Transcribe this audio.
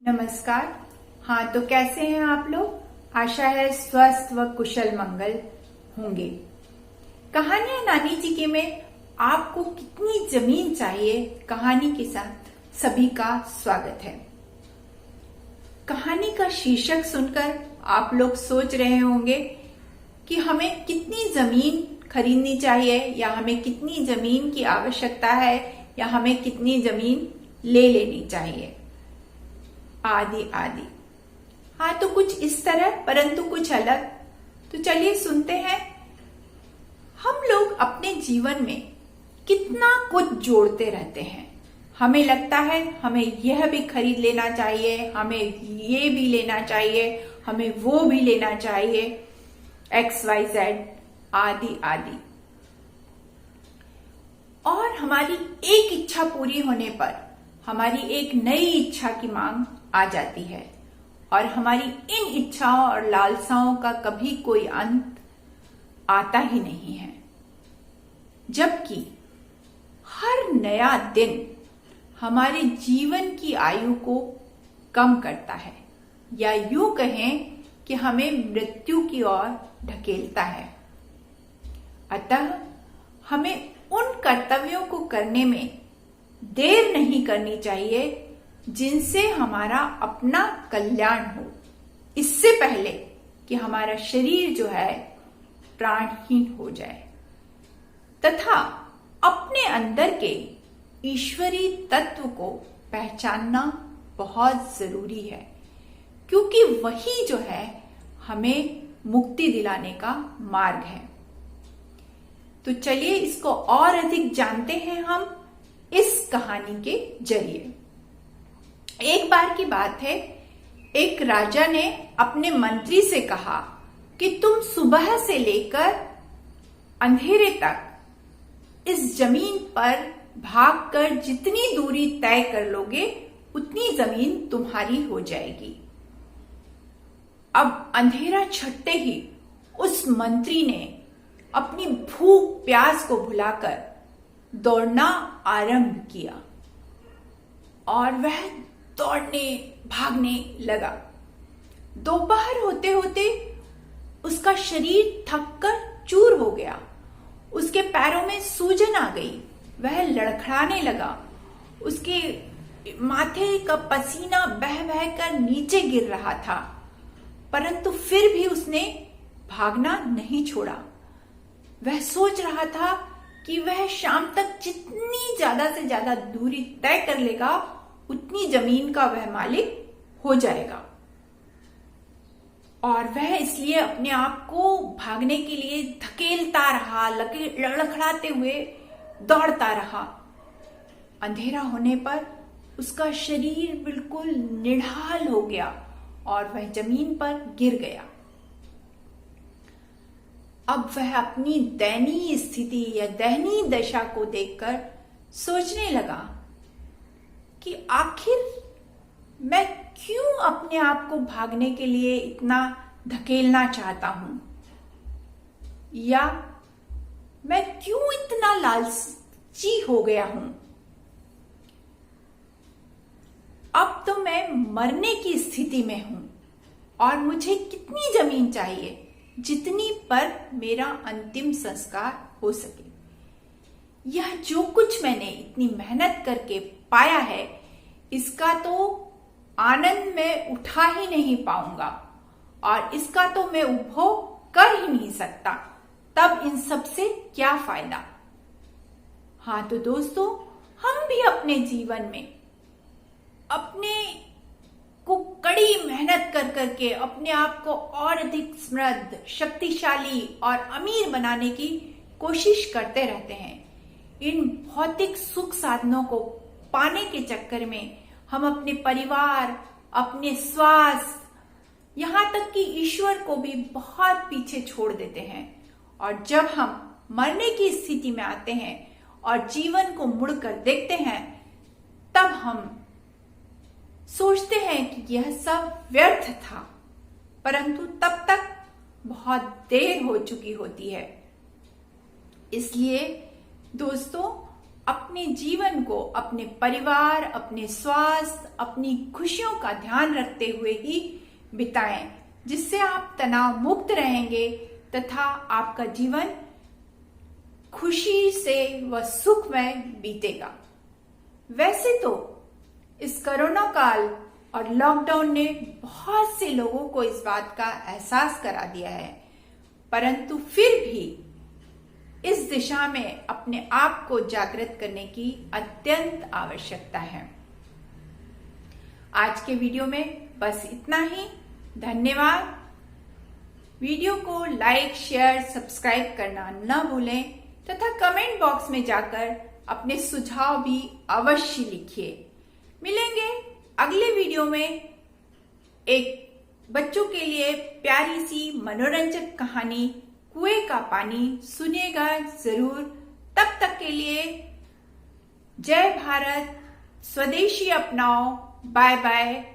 नमस्कार। हाँ, तो कैसे हैं आप लोग? आशा है स्वस्थ व कुशल मंगल होंगे। कहानियां नानी जी के में आपको कितनी जमीन चाहिए कहानी के साथ सभी का स्वागत है। कहानी का शीर्षक सुनकर आप लोग सोच रहे होंगे कि हमें कितनी जमीन खरीदनी चाहिए या हमें कितनी जमीन की आवश्यकता है या हमें कितनी जमीन ले लेनी चाहिए, आदि आदि। हाँ, तो कुछ इस तरह परंतु कुछ अलग। तो चलिए सुनते हैं। हम लोग अपने जीवन में कितना कुछ जोड़ते रहते हैं। हमें लगता है हमें यह भी खरीद लेना चाहिए, हमें ये भी लेना चाहिए, हमें वो भी लेना चाहिए, XYZ आदि आदि। और हमारी एक इच्छा पूरी होने पर हमारी एक नई इच्छा की मांग आ जाती है और हमारी इन इच्छाओं और लालसाओं का कभी कोई अंत आता ही नहीं है। जबकि हर नया दिन हमारे जीवन की आयु को कम करता है या यूं कहें कि हमें मृत्यु की ओर ढकेलता है। अतः हमें उन कर्तव्यों को करने में देर नहीं करनी चाहिए जिनसे हमारा अपना कल्याण हो, इससे पहले कि हमारा शरीर जो है प्राणहीन हो जाए, तथा अपने अंदर के ईश्वरीय तत्व को पहचानना बहुत जरूरी है, क्योंकि वही जो है हमें मुक्ति दिलाने का मार्ग है। तो चलिए इसको और अधिक जानते हैं हम इस कहानी के जरिए। एक बार की बात है, एक राजा ने अपने मंत्री से कहा कि तुम सुबह से लेकर अंधेरे तक इस जमीन पर भागकर जितनी दूरी तय कर लोगे उतनी जमीन तुम्हारी हो जाएगी। अब अंधेरा छटते ही उस मंत्री ने अपनी भूख प्यास को भुलाकर दौड़ना आरंभ किया और वह दौड़ने भागने लगा। दोपहर होते होते उसका शरीर थककर चूर हो गया, उसके पैरों में सूजन आ गई, वह लड़खड़ाने लगा, उसके माथे का पसीना बह बह कर नीचे गिर रहा था, परंतु फिर भी उसने भागना नहीं छोड़ा। वह सोच रहा था कि वह शाम तक जितनी ज्यादा से ज्यादा दूरी तय कर लेगा उतनी जमीन का वह मालिक हो जाएगा, और वह इसलिए अपने आप को भागने के लिए धकेलता रहा, लड़खड़ाते हुए दौड़ता रहा। अंधेरा होने पर उसका शरीर बिल्कुल निढाल हो गया और वह जमीन पर गिर गया। अब वह अपनी दयनीय स्थिति या दयनीय दशा को देखकर सोचने लगा कि आखिर मैं क्यों अपने आप को भागने के लिए इतना धकेलना चाहता हूं, या मैं क्यों इतना लालची हो गया हूं। अब तो मैं मरने की स्थिति में हूं और मुझे कितनी जमीन चाहिए जितनी पर मेरा अंतिम संस्कार हो सके। यह जो कुछ मैंने इतनी मेहनत करके पाया है, इसका तो आनंद मैं उठा ही नहीं पाऊंगा और इसका तो मैं उपभोग कर ही नहीं सकता, तब इन सब से क्या फायदा। हाँ, तो दोस्तों, हम भी अपने जीवन में अपने को कड़ी मेहनत कर करके अपने आप को और अधिक समृद्ध, शक्तिशाली और अमीर बनाने की कोशिश करते रहते हैं। इन भौतिक सुख साधनों को पाने के चक्कर में हम अपने परिवार, अपने स्वास्थ्य, यहां तक कि ईश्वर को भी बहुत पीछे छोड़ देते हैं। और जब हम मरने की स्थिति में आते हैं और जीवन को मुड़कर देखते हैं, तब हम सोचते हैं कि यह सब व्यर्थ था, परंतु तब तक बहुत देर हो चुकी होती है। इसलिए दोस्तों, अपने जीवन को अपने परिवार, अपने स्वास्थ्य, अपनी खुशियों का ध्यान रखते हुए ही बिताएं, जिससे आप तनाव मुक्त रहेंगे तथा आपका जीवन खुशी से व सुखमय बीतेगा। वैसे तो इस कोरोना काल और लॉकडाउन ने बहुत से लोगों को इस बात का एहसास करा दिया है, परंतु फिर भी इस दिशा में अपने आप को जागृत करने की अत्यंत आवश्यकता है। आज के वीडियो में बस इतना ही। धन्यवाद। वीडियो को लाइक, शेयर, सब्सक्राइब करना न भूलें तथा कमेंट बॉक्स में जाकर अपने सुझाव भी अवश्य लिखिए। मिलेंगे अगले वीडियो में एक बच्चों के लिए प्यारी सी मनोरंजक कहानी कुएं का पानी। सुनिएगा जरूर। तब तक के लिए जय भारत, स्वदेशी अपनाओ। Bye bye.